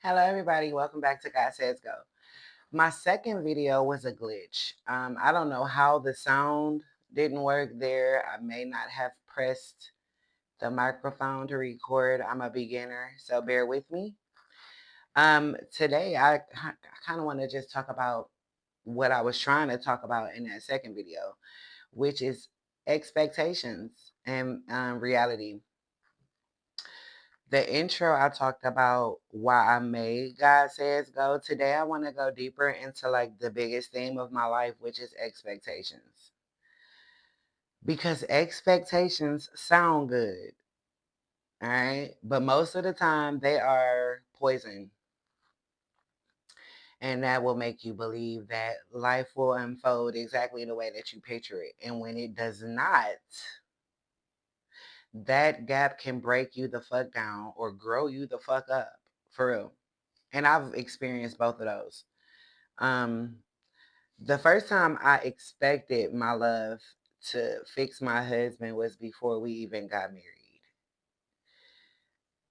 Hello, everybody. Welcome back to God Says Go. My second video was a glitch. I don't know how the sound didn't work there. I may not have pressed the microphone to record. I'm a beginner, so bear with me. Today, I kind of want to just talk about what I was trying to talk about in that second video, which is expectations and reality. The intro, I talked about why I made God Says Go. Today, I want to go deeper into like the biggest theme of my life, which is expectations. Because expectations sound good, all right? But most of the time, they are poison. And that will make you believe that life will unfold exactly the way that you picture it. And when it does not, that gap can break you the fuck down or grow you the fuck up. For real. And I've experienced both of those. Um, the first time I expected my love to fix my husband was before we even got married.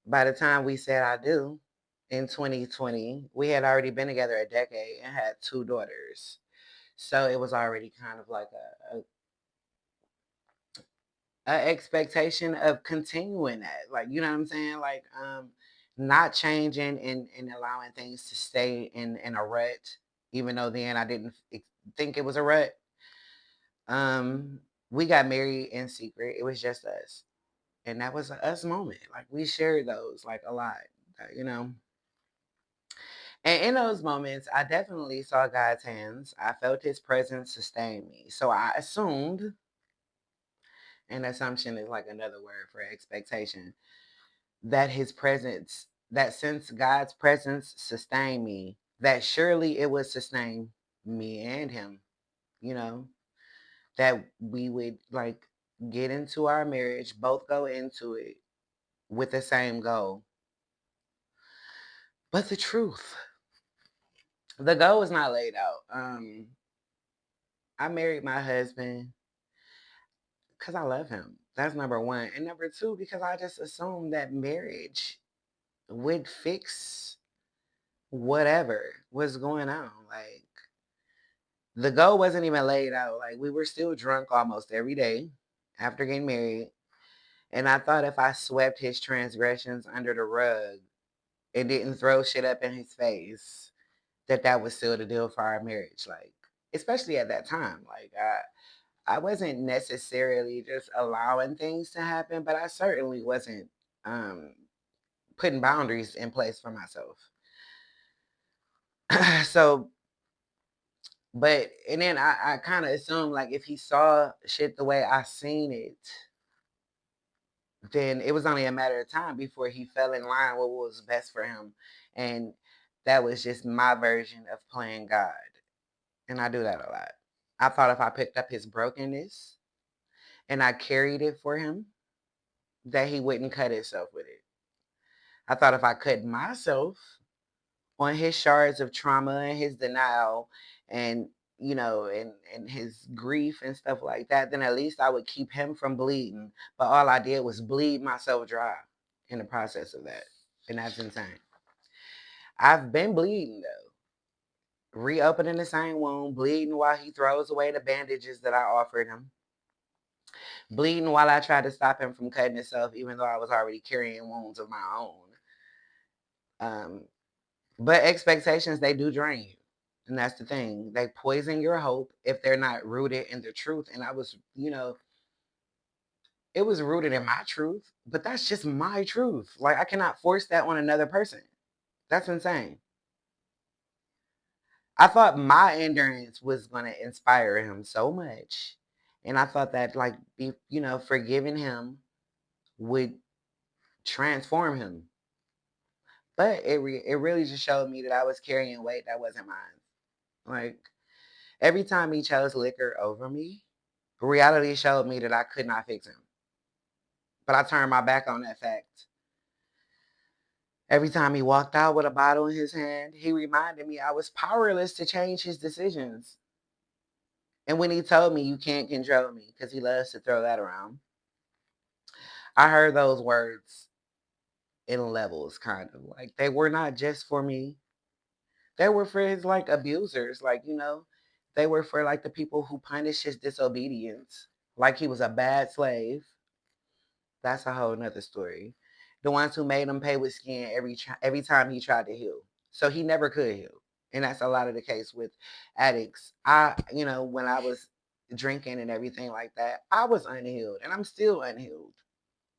By the time we said I do in 2020, we had already been together a decade and had two daughters. So it was already kind of like a expectation of continuing that. Like, you know what I'm saying? Like, not changing and allowing things to stay in a rut, even though then I didn't think it was a rut. We got married in secret. It was just us. And that was a us moment. Like we shared those like a lot, you know. And in those moments, I definitely saw God's hands. I felt his presence sustain me. So I assumed, and assumption is like another word for expectation, that his presence, that since God's presence sustained me, that surely it would sustain me and him, you know, that we would like get into our marriage, both go into it with the same goal. But the goal is not laid out. I married my husband because I love him. That's number one. And number two, because I just assumed that marriage would fix whatever was going on. Like the goal wasn't even laid out. Like we were still drunk almost every day after getting married. And I thought if I swept his transgressions under the rug and didn't throw shit up in his face, that was still the deal for our marriage. Like, especially at that time. Like I wasn't necessarily just allowing things to happen, but I certainly wasn't um putting boundaries in place for myself. So but and then I kind of assumed like if he saw shit the way I seen it, then it was only a matter of time before he fell in line with what was best for him. And that was just my version of playing God. And I do that a lot. I thought if I picked up his brokenness and I carried it for him, that he wouldn't cut himself with it. I thought if I cut myself on his shards of trauma and his denial and and his grief and stuff like that, then at least I would keep him from bleeding. But all I did was bleed myself dry in the process of that. And that's insane. I've been bleeding though. Reopening the same wound, bleeding while he throws away the bandages that I offered him. Bleeding while I tried to stop him from cutting himself, even though I was already carrying wounds of my own. Um, but expectations, they do drain you. And that's the thing. They poison your hope if they're not rooted in the truth. And I was, it was rooted in my truth, but that's just my truth. Like, I cannot force that on another person. That's insane. I thought my endurance was going to inspire him so much. And I thought that, like, forgiving him would transform him. But it really just showed me that I was carrying weight that wasn't mine. Like, every time he chose liquor over me, reality showed me that I could not fix him. But I turned my back on that fact. Every time he walked out with a bottle in his hand, he reminded me I was powerless to change his decisions. And when he told me you can't control me, because he loves to throw that around, I heard those words in levels, kind of like they were not just for me. They were for his like abusers, like they were for like the people who punished his disobedience, like he was a bad slave. That's a whole nother story. The ones who made him pay with skin every time he tried to heal, so he never could heal, and that's a lot of the case with addicts. When I was drinking and everything like that, I was unhealed, and I'm still unhealed.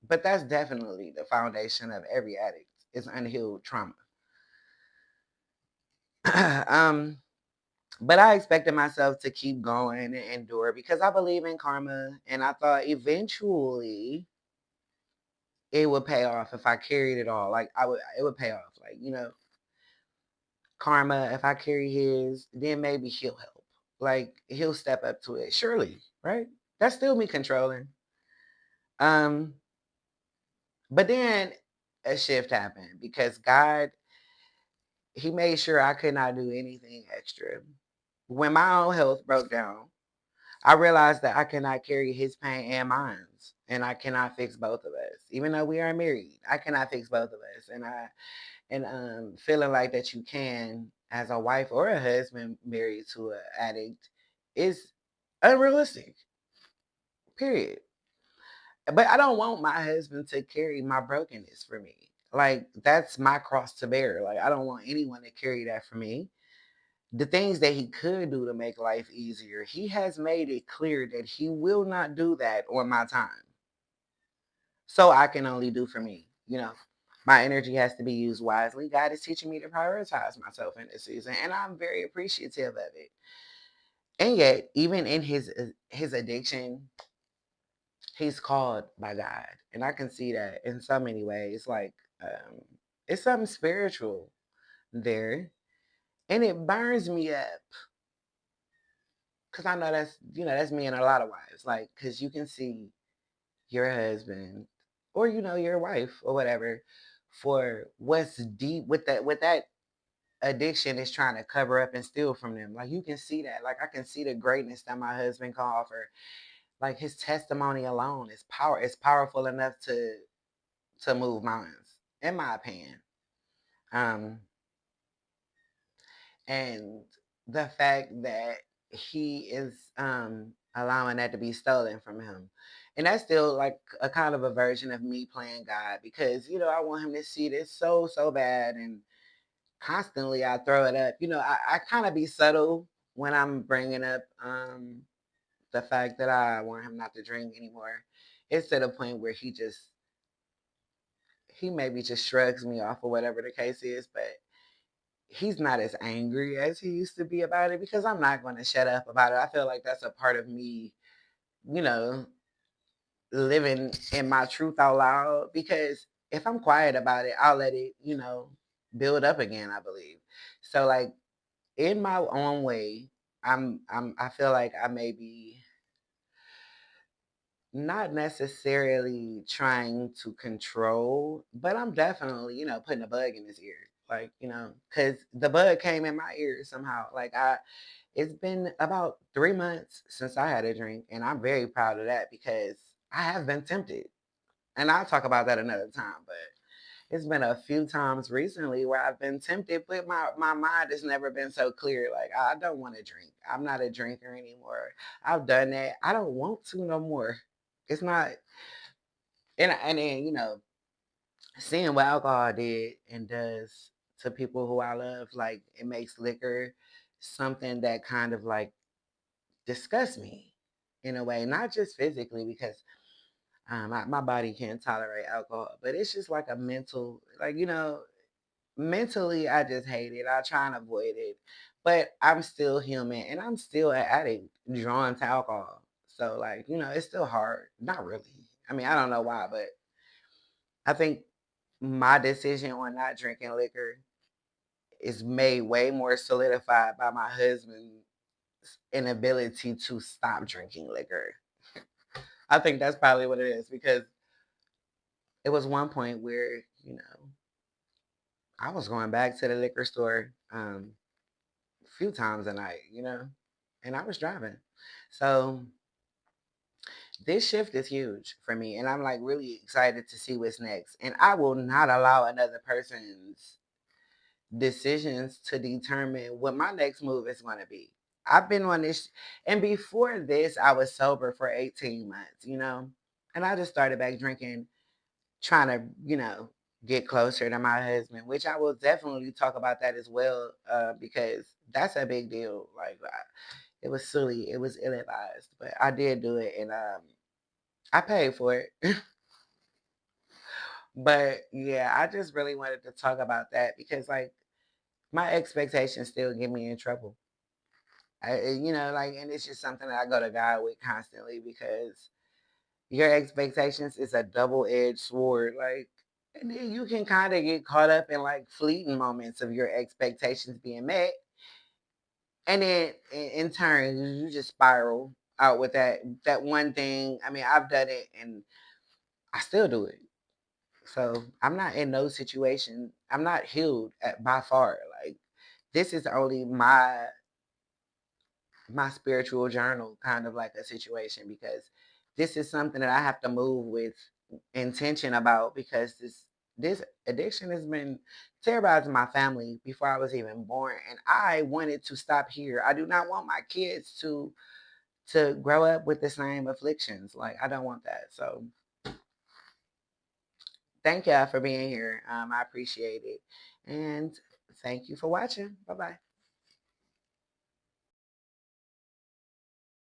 But that's definitely the foundation of every addict is unhealed trauma. um, but I expected myself to keep going and endure because I believe in karma, and I thought eventually it would pay off if I carried it all. Like it would pay off. Like karma. If I carry his, then maybe he'll help. Like he'll step up to it. Surely, right? That's still me controlling. Um, but then a shift happened because God, He made sure I could not do anything extra. When my own health broke down, I realized that I cannot carry his pain and mine, and I cannot fix both of us. Even though we are married, I cannot fix both of us, and feeling like that you can as a wife or a husband married to an addict is unrealistic. Period. But I don't want my husband to carry my brokenness for me. Like that's my cross to bear. Like I don't want anyone to carry that for me. The things that he could do to make life easier, he has made it clear that he will not do that on my time. So I can only do for me. My energy has to be used wisely. God is teaching me to prioritize myself in this season, and I'm very appreciative of it. And yet, even in his addiction, he's called by God, and I can see that in so many ways. Like um, it's something spiritual there, and it burns me up because I know that's me and a lot of wives. Like, because you can see your husband or your wife or whatever for what's deep with that addiction is trying to cover up and steal from them. Like you can see that. Like I can see the greatness that my husband can offer. Like his testimony alone is powerful enough to move minds, in my opinion. Um, and the fact that he is allowing that to be stolen from him. And that's still like a kind of a version of me playing God because I want him to see this so bad, and constantly I throw it up. I kind of be subtle when I'm bringing up the fact that I want him not to drink anymore. It's to the point where he maybe just shrugs me off or whatever the case is, but he's not as angry as he used to be about it because I'm not going to shut up about it. I feel like that's a part of me, you know, living in my truth out loud because if I'm quiet about it, I'll let it, build up again, I believe. So like in my own way, I feel like I may be not necessarily trying to control, but I'm definitely, putting a bug in his ear. Like, because the bug came in my ear somehow. It's been about 3 months since I had a drink, and I'm very proud of that because I have been tempted. And I'll talk about that another time, but it's been a few times recently where I've been tempted, but my mind has never been so clear. Like, I don't want to drink. I'm not a drinker anymore. I've done that. I don't want to no more. It's not, and then, seeing what alcohol did and does to people who I love, like, it makes liquor something that kind of like disgusts me in a way, not just physically, because my body can't tolerate alcohol, but it's just like a mental, like, mentally, I just hate it. I try and avoid it, but I'm still human and I'm still an addict drawn to alcohol. So, like, it's still hard. Not really. I mean, I don't know why, but I think my decision on not drinking liquor is made way more solidified by my husband's inability to stop drinking liquor. I think that's probably what it is because it was one point where, I was going back to the liquor store a few times a night, and I was driving. So This shift is huge for me, and I'm like really excited to see what's next. And I will not allow another person's decisions to determine what my next move is going to be. I've been on this, and before this, I was sober for 18 months, and I just started back drinking, trying to, get closer to my husband, which I will definitely talk about that as well, because that's a big deal. Like, it was silly, it was ill advised, but I did do it, and I paid for it. But yeah, I just really wanted to talk about that because, like, my expectations still get me in trouble. Like, and it's just something that I go to God with constantly because your expectations is a double edged sword. Like, and then you can kind of get caught up in like fleeting moments of your expectations being met, and then in turn you just spiral out with that one thing. I mean, I've done it, and I still do it. So I'm not in no situation. I'm not healed by far. Like, this is only my spiritual journal, kind of like a situation, because this is something that I have to move with intention about, because this addiction has been terrorizing my family before I was even born, and I wanted to stop here. I do not want my kids to grow up with the same afflictions. Like, I don't want that. So thank y'all for being here. I appreciate it, and thank you for watching. Bye bye.